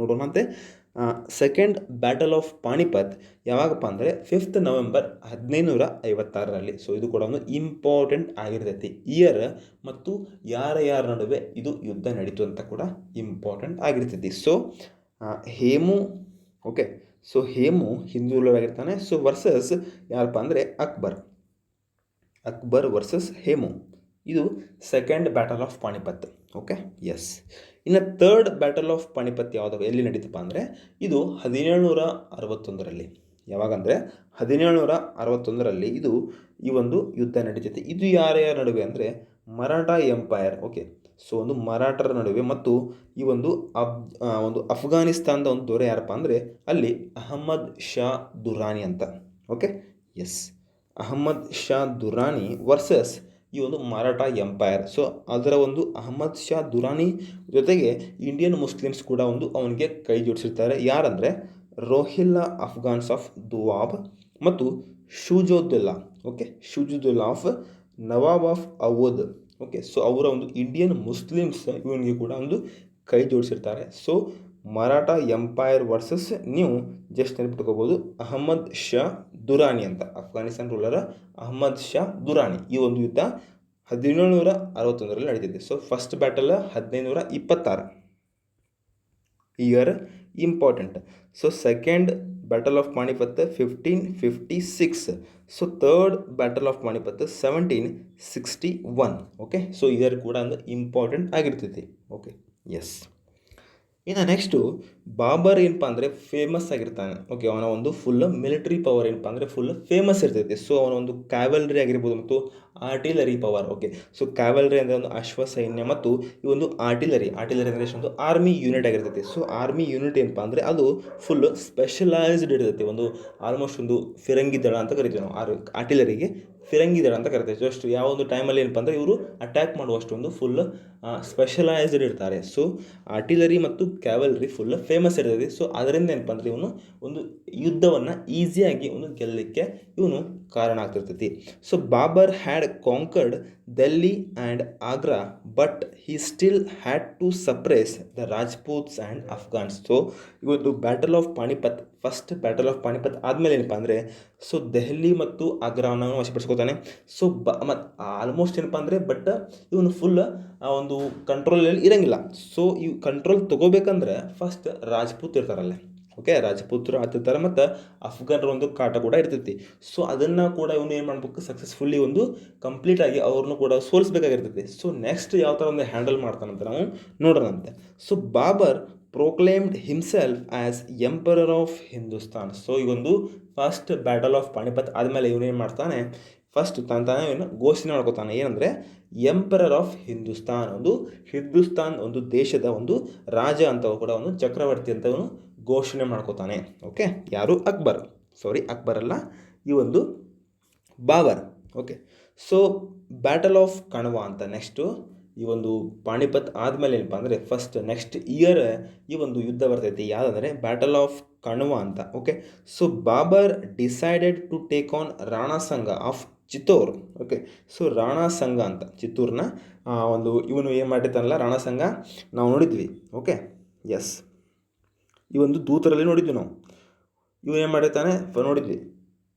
ನೋಡೋಣಂತೆ. ಸೆಕೆಂಡ್ ಬ್ಯಾಟಲ್ ಆಫ್ ಪಾಣಿಪತ್ ಯಾವಾಗಪ್ಪ ಅಂದರೆ 5th ನವೆಂಬರ್ 1556ರಲ್ಲಿ. ಸೊ ಇದು ಕೂಡ ಒಂದು ಇಂಪಾರ್ಟೆಂಟ್ ಆಗಿರ್ತೈತಿ. ಇಯರ್ ಮತ್ತು ಯಾರ ನಡುವೆ ಇದು ಯುದ್ಧ ನಡೀತು ಅಂತ ಕೂಡ ಇಂಪಾರ್ಟೆಂಟ್ ಆಗಿರ್ತೈತಿ. So Hemu, okay, so Hemu ಹಿಂದೂಗಳಾಗಿರ್ತಾನೆ. ಸೊ ವರ್ಸಸ್ ಯಾರಪ್ಪ ಅಂದರೆ ಅಕ್ಬರ್ ವರ್ಸಸ್ ಹೇಮು. ಇದು second battle of Panipat. Okay, yes. ಇನ್ನು ಥರ್ಡ್ ಬ್ಯಾಟಲ್ ಆಫ್ ಪಾಣಿಪತ್ ಯಾವುದವ ಎಲ್ಲಿ ನಡೀತಪ್ಪ ಅಂದರೆ ಇದು 1761ರಲ್ಲಿ. ಯಾವಾಗಂದರೆ 1761ರಲ್ಲಿ ಇದು ಈ ಒಂದು ಯುದ್ಧ ನಡೀತೈತಿ. ಇದು ಯಾರ ನಡುವೆ ಅಂದರೆ ಮರಾಠ ಎಂಪೈರ್. ಓಕೆ, ಸೊ ಒಂದು ಮರಾಠರ ನಡುವೆ ಮತ್ತು ಈ ಒಂದು ಅಫ್ಘಾನಿಸ್ತಾನದ ಒಂದು ದೊರೆ ಯಾರಪ್ಪ ಅಂದರೆ ಅಲ್ಲಿ ಅಹಮ್ಮದ್ ಶಾ ದುರಾನಿ ಅಂತ. Okay, yes, Ahmad Shah Durrani versus ಈ ಒಂದು ಮರಾಠ ಎಂಪೈರ್. ಸೊ ಅದರ ಒಂದು ಅಹಮ್ಮದ್ ಶಾ ದುರಾನಿ ಜೊತೆಗೆ ಇಂಡಿಯನ್ ಮುಸ್ಲಿಮ್ಸ್ ಕೂಡ ಒಂದು ಅವನಿಗೆ ಕೈ ಜೋಡಿಸಿರ್ತಾರೆ. ಯಾರಂದರೆ ರೋಹಿಲ್ಲಾ ಅಫ್ಘಾನ್ಸ್ ಆಫ್ ದುವಾಬ್ ಮತ್ತು Shujauddaula. Okay, Shujauddaula of nawab of Awadh. Okay, so ಅವರ ಒಂದು ಇಂಡಿಯನ್ ಮುಸ್ಲಿಮ್ಸ್ ಇವನಿಗೆ ಕೂಡ ಒಂದು ಕೈ ಜೋಡಿಸಿರ್ತಾರೆ. ಸೊ ಮರಾಠ ಎಂಪೈರ್ ವರ್ಸಸ್ ನೀವು ಜಸ್ಟ್ ನೆನಪಿಟ್ಕೋಬೋದು ಅಹಮ್ಮದ್ ಶಾ ದುರಾನಿ ಅಂತ. ಅಫ್ಘಾನಿಸ್ತಾನ ರೂಲರ ಅಹಮ್ಮದ್ ಶಾ ದುರಾನಿ. ಈ ಒಂದು ಯುದ್ಧ 1761ರಲ್ಲಿ ನಡೀತಿದೆ. So first battle 1526 year important. So second battle of Panipat 1556. So third battle of Panipat 1761. Okay, so year ಕೂಡ ಒಂದು ಇಂಪಾರ್ಟೆಂಟ್ ಆಗಿರ್ತೈತಿ. Okay, yes. ಇನ್ನು ನೆಕ್ಸ್ಟು ಬಾಬರ್ ಏನಪ್ಪ ಅಂದರೆ ಫೇಮಸ್ ಆಗಿರ್ತಾನೆ. ಓಕೆ, ಅವನ ಒಂದು ಫುಲ್ ಮಿಲಿಟರಿ ಪವರ್ ಏನಪ್ಪ ಅಂದರೆ ಫುಲ್ ಫೇಮಸ್ ಇರ್ತೈತೆ. ಸೊ ಅವನ ಒಂದು ಕ್ಯಾವಲ್ರಿ ಆಗಿರ್ಬೋದು ಮತ್ತು ಆರ್ಟಿಲರಿ ಪವರ್. ಓಕೆ, ಸೊ ಕ್ಯಾವಲ್ರಿ ಅಂದರೆ ಒಂದು ಅಶ್ವ ಸೈನ್ಯ ಮತ್ತು ಈ ಒಂದು ಆರ್ಟಿಲರಿ ಅಂದರೆ ಒಂದು ಆರ್ಮಿ ಯೂನಿಟ್ ಆಗಿರ್ತೈತಿ. ಸೊ ಆರ್ಮಿ ಯೂನಿಟ್ ಏನಪ್ಪ ಅಂದರೆ ಅದು ಫುಲ್ ಸ್ಪೆಷಲೈಸ್ಡ್ ಇರ್ತೈತಿ. ಒಂದು ಆಲ್ಮೋಸ್ಟ್ ಒಂದು ಫಿರಂಗಿ ದಳ ಅಂತ ಕರಿತೀವಿ ನಾವು. ಆರ್ಟಿಲರಿಗೆ ಫಿರಂಗಿ ದಳ ಅಂತ ಕರಿತೀವಿ. ಜಸ್ಟ್ ಯಾವ ಒಂದು ಟೈಮಲ್ಲಿ ಏನಪ್ಪ ಅಂದರೆ ಇವರು ಅಟ್ಯಾಕ್ ಮಾಡುವಷ್ಟು ಒಂದು ಫುಲ್ ಸ್ಪೆಷಲೈಸ್ಡ್ ಇರ್ತಾರೆ. ಸೊ ಆರ್ಟಿಲರಿ ಮತ್ತು ಕ್ಯಾವಲ್ರಿ ಫುಲ್ ಫೇಮಸ್ ಇರ್ತೈತಿ. ಸೊ ಅದರಿಂದ ಏನಪ್ಪ ಅಂದರೆ ಇವನು ಒಂದು ಯುದ್ಧವನ್ನು ಈಸಿಯಾಗಿ ಒಂದು ಗೆಲ್ಲಲಿಕ್ಕೆ ಇವನು ಕಾರಣ ಆಗ್ತಿರ್ತೈತಿ. So Babur had conquered Delhi and Agra but he still had to suppress the Rajputs and Afghans. So ಇವತ್ತು battle of Panipat, first battle of Panipat ಆದಮೇಲೆ ಏನಪ್ಪ ಅಂದರೆ ಸೊ ದೆಹಲಿ ಮತ್ತು ಆಗ್ರಾವನ್ನು ವಶಪಡಿಸ್ಕೋತಾನೆ. ಸೊ ಮತ್ತು ಆಲ್ಮೋಸ್ಟ್ ಏನಪ್ಪ ಅಂದರೆ ಬಟ್ ಇವನು ಫುಲ್ ಒಂದು ಕಂಟ್ರೋಲಲ್ಲಿ ಇರೋಂಗಿಲ್ಲ. ಸೊ ಈ ಕಂಟ್ರೋಲ್ ತೊಗೋಬೇಕಂದ್ರೆ ಫಸ್ಟ್ ರಾಜ್ಪೂತ್ ಇರ್ತಾರಲ್ಲೇ. ಓಕೆ, ರಾಜಪುತ್ರರು ಆಗ್ತಿರ್ತಾರೆ ಮತ್ತು ಅಫ್ಘಾನರ ಒಂದು ಕಾಟ ಕೂಡ ಇರ್ತೈತಿ. ಸೊ ಅದನ್ನು ಕೂಡ ಇವನು ಏನು ಮಾಡ್ಬೇಕು, ಸಕ್ಸಸ್ಫುಲ್ಲಿ ಒಂದು ಕಂಪ್ಲೀಟಾಗಿ ಅವ್ರನ್ನೂ ಕೂಡ ಸೋಲಿಸ್ಬೇಕಾಗಿರ್ತೈತಿ. ಸೊ ನೆಕ್ಸ್ಟ್ ಯಾವ ಥರ ಒಂದು ಹ್ಯಾಂಡಲ್ ಮಾಡ್ತಾನಂತ ನಾವು ನೋಡೋಣಂತೆ. So Babur proclaimed himself as emperor of Hindustan. So ಈ ಒಂದು ಫಸ್ಟ್ ಬ್ಯಾಟಲ್ ಆಫ್ ಪಾಣಿಪತ್ ಆದಮೇಲೆ ಇವನೇನು ಮಾಡ್ತಾನೆ, ಫಸ್ಟ್ ತಾನೇ ಏನು ಘೋಷಣೆ ಮಾಡ್ಕೋತಾನೆ, ಏನಂದರೆ ಎಂಪರರ್ ಆಫ್ ಹಿಂದೂಸ್ತಾನ್. ಒಂದು ಹಿಂದೂಸ್ತಾನ್ ಒಂದು ದೇಶದ ಒಂದು ರಾಜ ಅಂತ ಕೂಡ ಒಂದು ಚಕ್ರವರ್ತಿ ಅಂತ ಅವನು ಘೋಷಣೆ ಮಾಡ್ಕೋತಾನೆ. ಓಕೆ, ಯಾರು ಅಕ್ಬರ್ ಅಲ್ಲ, ಈ ಒಂದು Babur. Okay, so battle of Khanwa ಅಂತ ನೆಕ್ಸ್ಟು ಈ ಒಂದು ಪಾಣಿಪತ್ ಆದಮೇಲೆ ಏನಪ್ಪ ಅಂದರೆ ಫಸ್ಟ್ ನೆಕ್ಸ್ಟ್ ಇಯರ್ ಈ ಒಂದು ಯುದ್ಧ ಬರ್ತೈತಿ. ಯಾವುದಂದರೆ ಬ್ಯಾಟಲ್ ಆಫ್ ಕಣ್ವಾ ಅಂತ. Okay, so Babur decided to take on Rana Sanga of Chittor. Okay, so Rana Sanga ಅಂತ ಚಿತ್ತೂರ್ನ ಒಂದು ಇವನು ಏನು ಮಾಡಿರ್ತಾನಲ್ಲ ರಾಣಾ ಸಂಘ ನಾವು ನೋಡಿದ್ವಿ. ಓಕೆ, ಎಸ್, ಈ ಒಂದು ದೂತರಲ್ಲಿ ನೋಡಿದ್ವಿ ನಾವು. ಇವನು ಏನು ಮಾಡಿರ್ತಾನೆ ನೋಡಿದ್ವಿ.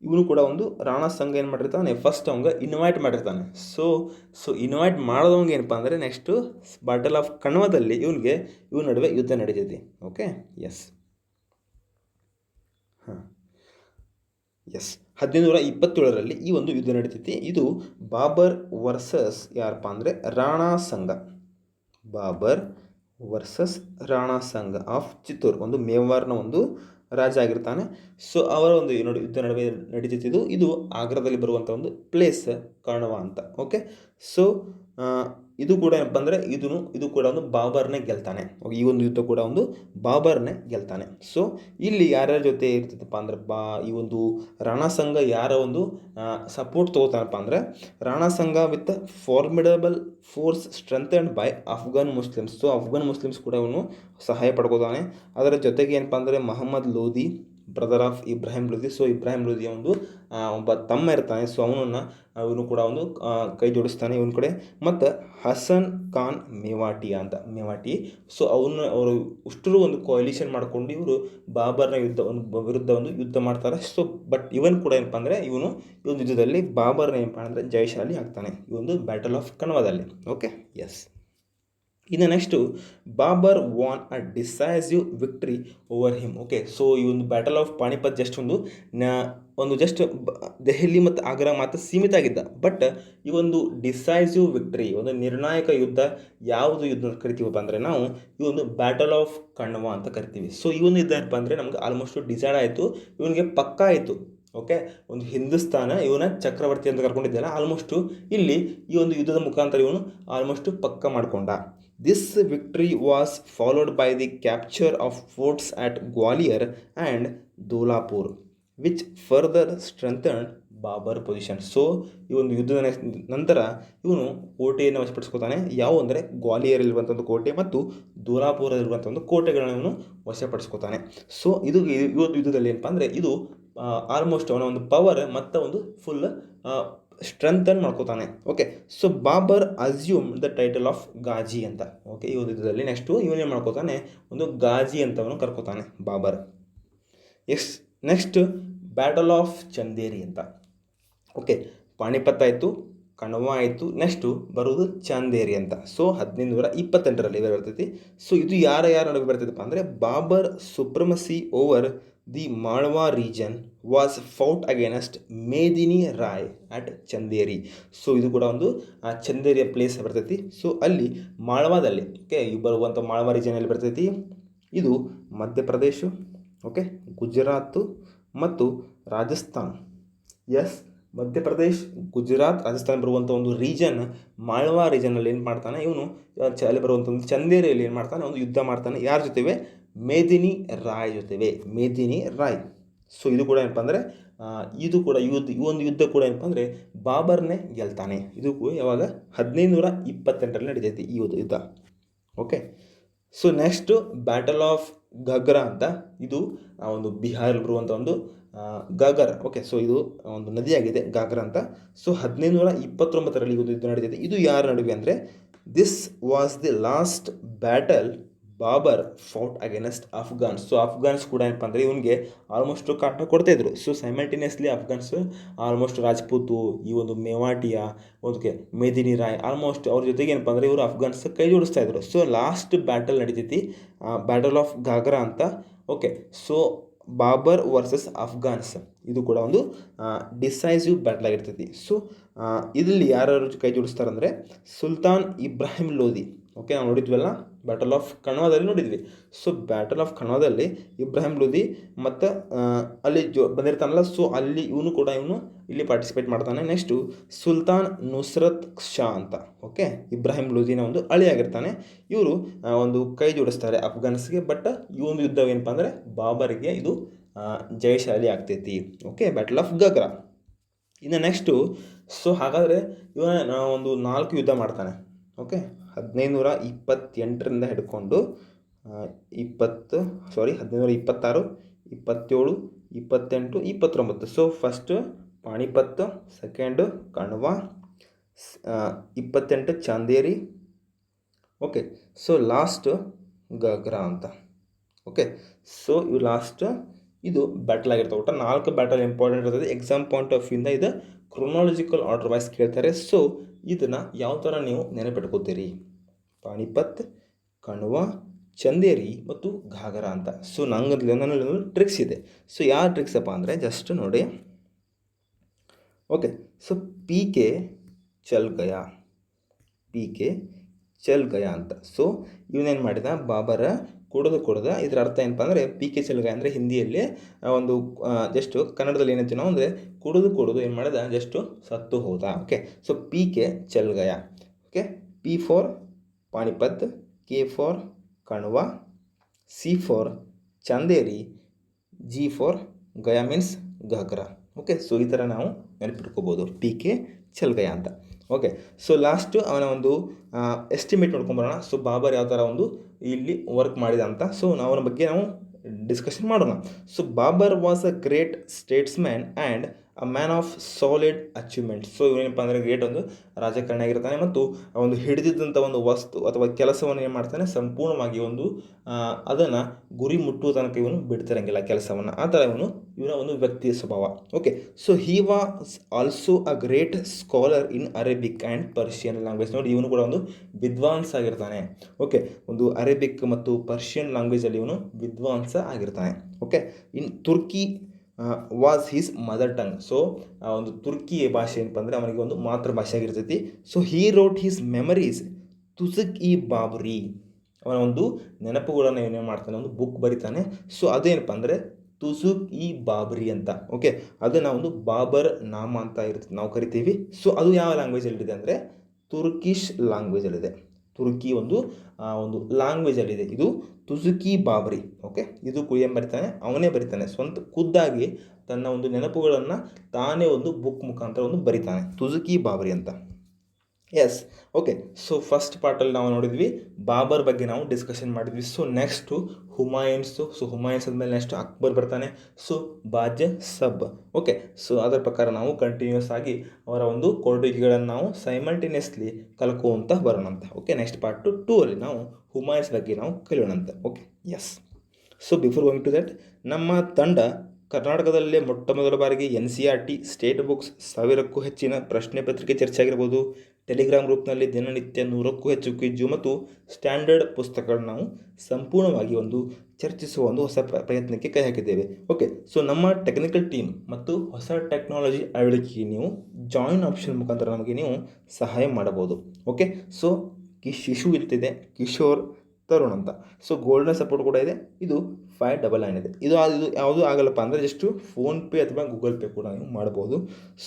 ಇವನು ಕೂಡ ಒಂದು ರಾಣಾ ಸಂಘ ಏನು ಮಾಡಿರ್ತಾನೆ ಫಸ್ಟ್ ಅವಂಗೆ ಇನ್ವೈಟ್ ಮಾಡಿರ್ತಾನೆ. ಸೊ ಇನ್ವೈಟ್ ಮಾಡೋದವಂಗೆ ಏನಪ್ಪ ಅಂದರೆ ನೆಕ್ಸ್ಟು ಬ್ಯಾಟಲ್ ಆಫ್ ಕಣ್ವದಲ್ಲಿ ಇವನ ನಡುವೆ ಯುದ್ಧ ನಡೀತೈತಿ. ಓಕೆ, ಎಸ್, ಹಾಂ. ಎಸ್ 1527ರಲ್ಲಿ ಈ ಒಂದು ಯುದ್ಧ ನಡೀತೈತಿ. ಇದು ಬಾಬರ್ ವರ್ಸಸ್ ಯಾರಪ್ಪ ಅಂದರೆ ರಾಣಾ ಸಂಘ. ಬಾಬರ್ ವರ್ಸಸ್ ರಾಣಾ ಸಂಘ ಆಫ್ ಚಿತ್ತೂರ್, ಒಂದು ಮೇವಾರ್ನ ಒಂದು ರಾಜ ಆಗಿರ್ತಾನೆ. ಸೊ ಅವರ ಒಂದು ಯುದ್ಧ ನಡುವೆ ನಡೀತಿದ್ದು ಇದು ಆಗ್ರಾದಲ್ಲಿ ಬರುವಂಥ ಒಂದು ಪ್ಲೇಸ್ ಕಣ್ವ ಅಂತ. ಓಕೆ, ಸೊ ಇದು ಕೂಡ ಏನಪ್ಪ ಅಂದರೆ ಇದು ಕೂಡ ಒಂದು ಬಾಬರ್ನೇ ಗೆಲ್ತಾನೆ. ಈ ಒಂದು ಯುದ್ಧ ಕೂಡ ಒಂದು ಬಾಬರ್ನೇ ಗೆಲ್ತಾನೆ. ಸೊ ಇಲ್ಲಿ ಯಾರ್ಯಾರ ಜೊತೆ ಇರ್ತೈತಪ್ಪ ಅಂದ್ರೆ ಈ ಒಂದು ರಾಣಾ ಸಂಘ ಯಾರ ಒಂದು ಸಪೋರ್ಟ್ ತೊಗೋತಾನಪ್ಪ ಅಂದರೆ Rana Sanga with formidable force strengthened by Afghan Muslims. So Afghan Muslims ಕೂಡ ಅವನು ಸಹಾಯ ಪಡ್ಕೋತಾನೆ. ಅದರ ಜೊತೆಗೆ ಏನಪ್ಪ ಅಂದರೆ Mahmud Lodhi, brother of Ibrahim Lodhi. So Ibrahim ಲೋಧಿಯ ಒಂದು ಒಬ್ಬ ತಮ್ಮ ಇರ್ತಾನೆ. ಸೊ ಅವನು ಕೂಡ ಒಂದು ಕೈ ಜೋಡಿಸ್ತಾನೆ ಇವನ ಕಡೆ. ಮತ್ತು ಹಸನ್ ಖಾನ್ ಮೇವಾಟಿ. ಸೊ ಅವರು ಅಷ್ಟರು ಒಂದು ಕೊಯಲಿಷನ್ ಮಾಡ್ಕೊಂಡು ಇವರು ಬಾಬರ್ನ ವಿರುದ್ಧ ಒಂದು ಯುದ್ಧ ಮಾಡ್ತಾರೆ. ಸೊ ಬಟ್ ಇವನ್ ಕೂಡ ಏನಪ್ಪ ಅಂದರೆ ಈ ಒಂದು ಯುದ್ಧದಲ್ಲಿ ಬಾಬರ್ನ ಏನಪ್ಪ ಅಂದರೆ ಜಯಶಾಲಿ ಆಗ್ತಾನೆ ಈ ಒಂದು ಬ್ಯಾಟಲ್ ಆಫ್ ಕಣ್ವಾದಲ್ಲಿ. Okay, yes. ಇನ್ನು next Babur won a decisive victory over him. Okay, so ಈ ಒಂದು battle of Panipat just just Delhi ಮತ್ತು ಆಗ್ರಾ ಮಾತ್ರ ಸೀಮಿತ ಆಗಿದ್ದ. ಬಟ್ ಈ ಒಂದು ಡಿಸೈಸಿವ್ ವಿಕ್ಟ್ರಿ, ಒಂದು ನಿರ್ಣಾಯಕ ಯುದ್ಧ, ಯಾವುದು ಯುದ್ಧ ಕರಿತೀವಪ್ಪ ಅಂದರೆ ನಾವು ಈ ಒಂದು ಬ್ಯಾಟಲ್ ಆಫ್ ಕಣ್ವ ಅಂತ ಕರಿತೀವಿ. ಸೊ ಈ ಒಂದು ಯುದ್ಧ ಏನಪ್ಪ ಅಂದರೆ ನಮ್ಗೆ ಆಲ್ಮೋಸ್ಟ್ ಡಿಸೈಡ್ ಆಯಿತು, ಇವನಿಗೆ ಪಕ್ಕಾ ಆಯಿತು. ಓಕೆ, ಒಂದು ಹಿಂದೂಸ್ತಾನ ಇವನ ಚಕ್ರವರ್ತಿ ಅಂತ ಕರ್ಕೊಂಡಿದ್ದಾನೆ. ಆಲ್ಮೋಸ್ಟು ಇಲ್ಲಿ ಈ ಒಂದು ಯುದ್ಧದ ಮುಖಾಂತರ ಇವನು ಆಲ್ಮೋಸ್ಟು ಪಕ್ಕ ಮಾಡಿಕೊಂಡ. This victory was followed by the capture of forts at Gwalior and Dholpur which further strengthened Babur position. ಸೊ ಈ ಒಂದು ಯುದ್ಧದ ನಂತರ ಇವನು ಕೋಟೆಯನ್ನು ವಶಪಡಿಸ್ಕೊತಾನೆ. ಯಾವ ಅಂದರೆ ಗ್ವಾಲಿಯರಲ್ಲಿರುವಂಥ ಒಂದು ಕೋಟೆ ಮತ್ತು ಧೋಲಾಪುರದಲ್ಲಿರುವಂಥ ಒಂದು ಕೋಟೆಗಳನ್ನು ಇವನು ವಶಪಡಿಸ್ಕೊತಾನೆ. ಸೊ ಇದು ಯುದ್ಧದಲ್ಲಿ ಏನಪ್ಪ ಅಂದರೆ ಇದು ಆಲ್ಮೋಸ್ಟ್ ಅವನ ಒಂದು ಪವರ್ ಮತ್ತು ಒಂದು ಫುಲ್ ಸ್ಟ್ರೆಂಥನ್ ಮಾಡ್ಕೋತಾನೆ. Okay, so Babur assume the title of Ghazi ಅಂತ. ಓಕೆ, ಈ ಒಂದು ಯುದ್ಧದಲ್ಲಿ ನೆಕ್ಸ್ಟು ಇವನೇನು ಮಾಡ್ಕೋತಾನೆ, ಒಂದು ಗಾಜಿ ಅಂತವನು ಕರ್ಕೋತಾನೆ Babur. Next battle of Chanderi ಅಂತ. ಓಕೆ, ಪಾಣಿಪತ್ ಆಯಿತು, ಕಣ್ವ ಆಯಿತು, ನೆಕ್ಸ್ಟು ಬರೋದು ಚಂದೇರಿ ಅಂತ. ಸೊ 1528ರಲ್ಲಿ ಇದು ಬರ್ತೈತಿ. ಸೊ ಇದು ಯಾರ ನಡುವೆ ಬರ್ತೈತಪ್ಪ ಅಂದರೆ Babur supremacy over the Malwa region was fought against Medini Rai at Chanderi. So ಇದು ಕೂಡ ಒಂದು ಚಂದೇರಿಯ ಪ್ಲೇಸ್ ಬರ್ತೈತಿ. ಸೊ ಅಲ್ಲಿ ಮಾಳ್ವಾದಲ್ಲಿ, ಓಕೆ, ಬರುವಂಥ ಮಾಳ್ವಾ ರೀಜನಲ್ಲಿ ಬರ್ತೈತಿ. ಇದು ಮಧ್ಯಪ್ರದೇಶ, ಓಕೆ, ಗುಜರಾತು ಮತ್ತು ರಾಜಸ್ಥಾನ್. ಎಸ್, ಮಧ್ಯಪ್ರದೇಶ್, ಗುಜರಾತ್, ರಾಜಸ್ಥಾನ ಬರುವಂಥ ಒಂದು ರೀಜನ್ ಮಾಳ್ವಾ ರೀಜನಲ್ಲಿ ಏನು ಮಾಡ್ತಾನೆ ಇವನು, ಅಲ್ಲಿ ಬರುವಂಥ ಒಂದು ಚಂದೇರಿಯಲ್ಲಿ ಏನು ಮಾಡ್ತಾನೆ, ಒಂದು ಯುದ್ಧ ಮಾಡ್ತಾನೆ. ಯಾರ ಜೊತೆವೆ? ಮೇದಿನಿ ರಾಯ್ ಜೊತೆವೆ, ಮೇದಿನಿ ರಾಯ್. ಸೊ ಇದು ಕೂಡ ಏನಪ್ಪ ಅಂದರೆ ಈ ಒಂದು ಯುದ್ಧ ಕೂಡ ಏನಪ್ಪ ಅಂದರೆ ಬಾಬರ್ನೇ ಗೆಲ್ತಾನೆ. ಇದು ಯಾವಾಗ 1528ರಲ್ಲಿ ನಡೀತೈತಿ ಈ ಯುದ್ಧ. Okay, so next battle of Ghaghra ಅಂತ. ಇದು ಒಂದು ಬಿಹಾರಲ್ಲಿ ಬರುವಂಥ ಒಂದು ಘಾಗರ್. ಓಕೆ, ಸೊ ಇದು ಒಂದು ನದಿಯಾಗಿದೆ ಘಾಗ್ರಾ ಅಂತ. ಸೊ 1529ರಲ್ಲಿ ಯುದ್ಧ ನಡೀತೈತೆ. ಇದು ಯಾರ ನಡುವೆ ಅಂದರೆ this was the last battle Babur fought against Afghans. So Afghans ಕೂಡ ಏನಪ್ಪ ಅಂದರೆ ಇವನಿಗೆ ಆಲ್ಮೋಸ್ಟ್ ಕಾಟ ಕೊಡ್ತಾಯಿದ್ರು. So simultaneously Afghans almost Rajput, ಈ ಒಂದು ಮೇವಾಟಿಯ, ಓಕೆ, ಮೇದಿನಿ ರಾಯ್, ಆಲ್ಮೋಸ್ಟ್ ಅವ್ರ ಜೊತೆಗೆ ಏನಪ್ಪ ಅಂದರೆ ಇವರು ಅಫ್ಘಾನ್ಸ್ ಕೈ ಜೋಡಿಸ್ತಾ ಇದ್ರು. ಸೊ ಲಾಸ್ಟ್ ಬ್ಯಾಟಲ್ ನಡೀತೈತಿ, ಬ್ಯಾಟಲ್ ಆಫ್ ಘಾಗ್ರಾ ಅಂತ. Okay, so Babur versus Afghans ಇದು ಕೂಡ ಒಂದು ಡಿಸೈಸಿವ್ ಬ್ಯಾಟಲ್ ಆಗಿರ್ತೈತಿ. ಸೊ ಇದರಲ್ಲಿ ಯಾರು ಕೈ ಜೋಡಿಸ್ತಾರಂದರೆ ಸುಲ್ತಾನ್ ಇಬ್ರಾಹಿಂ ಲೋಧಿ. ಓಕೆ, ನಾವು ನೋಡಿದ್ವಲ್ಲ ಬ್ಯಾಟಲ್ ಆಫ್ ಕಣ್ವಾದಲ್ಲಿ ನೋಡಿದ್ವಿ. ಸೊ ಬ್ಯಾಟಲ್ ಆಫ್ ಕಣ್ವಾದಲ್ಲಿ ಇಬ್ರಾಹಿಂ ಲೋಧಿ ಮತ್ತು ಅಲ್ಲಿ ಬಂದಿರ್ತಾನಲ್ಲ, ಸೊ ಅಲ್ಲಿ ಇವನು ಇಲ್ಲಿ ಪಾರ್ಟಿಸಿಪೇಟ್ ಮಾಡ್ತಾನೆ. ನೆಕ್ಸ್ಟು ಸುಲ್ತಾನ್ ನುಸ್ರತ್ ಶಾ ಅಂತ. ಓಕೆ, ಇಬ್ರಾಹಿಂ ಲೋಧಿನ ಒಂದು ಅಳಿಯಾಗಿರ್ತಾನೆ. ಇವರು ಒಂದು ಕೈ ಜೋಡಿಸ್ತಾರೆ ಅಫ್ಘಾನ್ಸ್ಗೆ. ಬಟ್ ಈ ಒಂದು ಯುದ್ಧ ಏನಪ್ಪ ಅಂದರೆ ಬಾಬರ್ಗೆ ಇದು ಜಯಶಾಲಿ ಆಗ್ತೈತಿ. Okay, battle of Ghaghra. ಇನ್ನು ನೆಕ್ಸ್ಟು, ಸೊ ಹಾಗಾದರೆ ಇವನ ಒಂದು 4 ಯುದ್ಧ ಮಾಡ್ತಾನೆ. ಓಕೆ, 1528ರಿಂದ ಹಿಡ್ಕೊಂಡು 1526, 27, 28, 29. So first Panipat, second Khanwa, 28 Chanderi. Okay, so last Ghaghra ಅಂತ. ಓಕೆ, ಸೊ ಇವು ಲಾಸ್ಟ್ ಇದು ಬ್ಯಾಟಲ್ ಆಗಿರ್ತವೆ. ಒಟ್ಟು 4 ಬ್ಯಾಟಲ್ ಇಂಪಾರ್ಟೆಂಟ್ ಇರ್ತದೆ. ಎಕ್ಸಾಮ್ ಪಾಯಿಂಟ್ ಆಫ್ ವ್ಯೂಯಿಂದ ಇದು ಕ್ರೊನಾಲಜಿಕಲ್ ಆರ್ಡರ್ ವೈಸ್ ಕೇಳ್ತಾರೆ. ಸೊ ಇದನ್ನು ಯಾವ ಥರ ನೀವು ನೆನಪಿಟ್ಕೋತೀರಿ? ಪಾಣಿಪತ್, ಕಣ್ವ, ಚಂದೇರಿ ಮತ್ತು ಘಾಗರಾ ಅಂತ. ಸೊ ನನ್ನಲ್ಲಿ ಟ್ರಿಕ್ಸ್ ಇದೆ. ಸೊ ಯಾವ ಟ್ರಿಕ್ಸಪ್ಪ ಅಂದರೆ ಜಸ್ಟ್ ನೋಡಿ, ಓಕೆ. ಸೊ ಪಿ ಕೆ ಚಲ್ ಗಯಾ, ಪಿ ಕೆ ಚಲ್ ಗಯಾ ಅಂತ. ಸೊ ಇವನೇನು ಮಾಡಿದ, ಬಾಬರ ಕುಡಿದ ಇದರ ಅರ್ಥ ಏನಪ್ಪ ಅಂದರೆ ಪಿ ಕೆ ಚಲ್ ಗಯಾ ಅಂದರೆ ಹಿಂದಿಯಲ್ಲಿ ಒಂದು ಜಸ್ಟ್ ಕನ್ನಡದಲ್ಲಿ ಏನಂತೀವಿ ನಾವು ಅಂದರೆ ಕುಡಿದು ಏನು ಮಾಡಿದ, ಜಸ್ಟು ಸತ್ತು ಹೋದ. ಓಕೆ. ಸೊ ಪಿ ಕೆ ಚಲ್ ಗಯಾ. Okay. P for Panipat, K for Khanwa, C for Chanderi, G for ಗಯಾ ಮೀನ್ಸ್ ಘಾಗ್ರಾ. ಓಕೆ. ಸೊ ಈ ಥರ ನಾವು ನೆನಪಿಟ್ಕೋಬೋದು ಪಿ ಕೆ ಚಲ್ ಗಯಾ ಅಂತ. ಓಕೆ. ಸೊ ಲಾಸ್ಟು ಅವನ ಒಂದು ಎಸ್ಟಿಮೇಟ್ ನೋಡ್ಕೊಂಬರೋಣ. ಸೊ ಬಾಬರ್ ಯಾವ ಥರ ಒಂದು ಇಲ್ಲಿ ವರ್ಕ್ ಮಾಡಿದ ಅಂತ. ಸೊ ಅವನ ಬಗ್ಗೆ ನಾವು ಡಿಸ್ಕಷನ್ ಮಾಡೋಣ. So Babur was a great statesman and a man of solid achievement. So ಇವನೇನಪ್ಪ ಅಂದರೆ ಗ್ರೇಟ್ ಒಂದು ರಾಜಕಾರಣಿ ಆಗಿರ್ತಾನೆ ಮತ್ತು ಒಂದು ಹಿಡಿದಿದ್ದಂಥ ಒಂದು ವಸ್ತು ಅಥವಾ ಕೆಲಸವನ್ನು ಏನು ಮಾಡ್ತಾನೆ, ಸಂಪೂರ್ಣವಾಗಿ ಒಂದು ಅದನ್ನು ಗುರಿ ಮುಟ್ಟುವ ತನಕ ಇವನು ಬಿಡ್ತಿರಂಗಿಲ್ಲ ಕೆಲಸವನ್ನು. ಆ ಥರ ಇವನ ಒಂದು ವ್ಯಕ್ತಿಯ ಸ್ವಭಾವ. Okay. So he was also a great scholar in Arabic and Persian language. ನೋಡಿ, ಇವನು ಕೂಡ ಒಂದು ವಿದ್ವಾಂಸ ಆಗಿರ್ತಾನೆ. ಓಕೆ. ಒಂದು ಅರೇಬಿಕ್ ಮತ್ತು ಪರ್ಷಿಯನ್ ಲ್ಯಾಂಗ್ವೇಜಲ್ಲಿ ಇವನು ವಿದ್ವಾಂಸ ಆಗಿರ್ತಾನೆ. Okay. In Turki was his mother tongue. So ಒಂದು ತುರ್ಕಿ ಭಾಷೆ ಏನಪ್ಪ ಅಂದರೆ ಅವನಿಗೆ ಒಂದು ಮಾತೃಭಾಷೆ ಆಗಿರ್ತೈತಿ. So he wrote his memories Tuzuk i Baburi. ಅವನ ಒಂದು ನೆನಪುಗಳನ್ನು ಏನೇನು ಮಾಡ್ತಾನೆ, ಒಂದು ಬುಕ್ ಬರಿತಾನೆ. ಸೊ ಅದೇನಪ್ಪ ಅಂದರೆ ತುಸುಕ್ ಇ ಬಾಬ್ರಿ ಅಂತ. ಓಕೆ. ಅದನ್ನು ಒಂದು ಬಾಬರ್ ನಾಮ ಅಂತ ಇರ್ತದೆ, ನಾವು ಕರಿತೀವಿ. ಸೊ ಅದು ಯಾವ ಲ್ಯಾಂಗ್ವೇಜಲ್ಲಿದೆ ಅಂದರೆ ತುರ್ಕಿಶ್ ಲ್ಯಾಂಗ್ವೇಜಲ್ಲಿದೆ. ತುರ್ಕಿ ಒಂದು ಲ್ಯಾಂಗ್ವೇಜಲ್ಲಿದೆ. ಇದು ತುಸುಕಿ ಬಾಬ್ರಿ. ಓಕೆ. ಇದು ಏನು ಬರಿತಾನೆ, ಅವನೇ ಬರಿತಾನೆ, ಸ್ವಂತ ಖುದ್ದಾಗಿ ತನ್ನ ಒಂದು ನೆನಪುಗಳನ್ನು ತಾನೇ ಒಂದು ಬುಕ್ ಮುಖಾಂತರ ಒಂದು ಬರಿತಾನೆ, ತುಸುಕಿ ಬಾಬ್ರಿ ಅಂತ. ಎಸ್. ಓಕೆ. ಸೊ ಫಸ್ಟ್ ಪಾರ್ಟಲ್ಲಿ ನಾವು ನೋಡಿದ್ವಿ ಬಾಬರ್ ಬಗ್ಗೆ ನಾವು ಡಿಸ್ಕಷನ್ ಮಾಡಿದ್ವಿ. So next Humayun's. So Humayun's ಆದಮೇಲೆ ನೆಕ್ಸ್ಟ್ ಅಕ್ಬರ್ ಬರ್ತಾನೆ. ಸೊ ಬಾಜ್ ಸಬ್. ಓಕೆ. ಸೊ ಅದರ ಪ್ರಕಾರ ನಾವು ಕಂಟಿನ್ಯೂಸ್ ಆಗಿ ಅವರ ಒಂದು ಕೊಡುಗೆಗಳನ್ನು ನಾವು ಸೈಮಲ್ಟೇನಿಯಸ್ಲಿ ಕಲ್ಕೋಂತ ಬರೋಣಂತ. ಓಕೆ. ನೆಕ್ಸ್ಟ್ ಪಾರ್ಟ್ 2 ಅಲ್ಲಿ ನಾವು ಹುಮಾಯೂನ್ಸ್ ಬಗ್ಗೆ ನಾವು ಕಲಿಯೋಣಂತ. Okay. Yes. So before going to that, ನಮ್ಮ ತಂಡ ಕರ್ನಾಟಕದಲ್ಲೇ ಮೊಟ್ಟ ಮೊದಲ ಬಾರಿಗೆ NCERT ಸ್ಟೇಟ್ ಬುಕ್ಸ್ 1000ಕ್ಕೂ ಹೆಚ್ಚಿನ ಪ್ರಶ್ನೆ ಪತ್ರಿಕೆ ಚರ್ಚೆ ಆಗಿರ್ಬೋದು, ಟೆಲಿಗ್ರಾಮ್ ಗ್ರೂಪ್ನಲ್ಲಿ ದಿನನಿತ್ಯ 100ಕ್ಕೂ ಹೆಚ್ಚು ಕ್ವಿಜ್ಜು ಮತ್ತು ಸ್ಟ್ಯಾಂಡರ್ಡ್ ಪುಸ್ತಕಗಳನ್ನ ನಾವು ಸಂಪೂರ್ಣವಾಗಿ ಒಂದು ಚರ್ಚಿಸುವ ಒಂದು ಹೊಸ ಪ್ರಯತ್ನಕ್ಕೆ ಕೈ ಹಾಕಿದ್ದೇವೆ. ಓಕೆ. ಸೊ ನಮ್ಮ ಟೆಕ್ನಿಕಲ್ ಟೀಮ್ ಮತ್ತು ಹೊಸ ಟೆಕ್ನಾಲಜಿ ಅಳವಡಿಕೆಗೆ ನೀವು ಜಾಯಿನ್ ಆಪ್ಷನ್ ಮುಖಾಂತರ ನಮಗೆ ನೀವು ಸಹಾಯ ಮಾಡಬಹುದು. ಓಕೆ. ಸೊ ಶಿಶು ಇರ್ತಿದೆ, ಕಿಶೋರ್, ತರುಣ್ ಅಂತ. ಸೊ ಗೋಲ್ಡನ್ ಸಪೋರ್ಟ್ ಕೂಡ ಇದೆ. ಇದು 599 ಇದೆ. ಇದು ಯಾವುದು ಆಗಲ್ಲಪ್ಪ ಅಂದರೆ ಜಸ್ಟು ಫೋನ್ಪೇ ಅಥವಾ ಗೂಗಲ್ ಪೇ ಕೂಡ ನೀವು ಮಾಡ್ಬೋದು.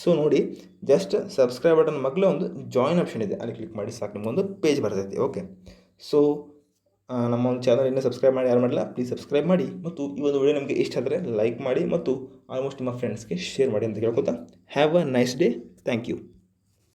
ಸೊ ನೋಡಿ, ಜಸ್ಟ್ ಸಬ್ಸ್ಕ್ರೈಬ್ ಬಟನ್ ಮಗ್ಲೇ ಒಂದು ಜಾಯಿನ್ ಆಪ್ಷನ್ ಇದೆ, ಅಲ್ಲಿ ಕ್ಲಿಕ್ ಮಾಡಿ ಸಾಕು, ನಿಮಗೊಂದು ಪೇಜ್ ಬರ್ತೈತಿ. ಓಕೆ. ಸೊ ನಮ್ಮ ಒಂದು ಚಾನಲ್ ಇನ್ನೂ ಸಬ್ಸ್ಕ್ರೈಬ್ ಮಾಡಿ ಯಾರು ಮಾಡಿಲ್ಲ, ಪ್ಲೀಸ್ ಸಬ್ಸ್ಕ್ರೈಬ್ ಮಾಡಿ ಮತ್ತು ಈ ಒಂದು ವಿಡಿಯೋ ನಿಮಗೆ ಇಷ್ಟ ಆದರೆ ಲೈಕ್ ಮಾಡಿ ಮತ್ತು ಆಲ್ಮೋಸ್ಟ್ ನಿಮ್ಮ ಫ್ರೆಂಡ್ಸ್ಗೆ ಶೇರ್ ಮಾಡಿ ಅಂತ ಕೇಳ್ಕೊತಾ, have a nice day. Thank you.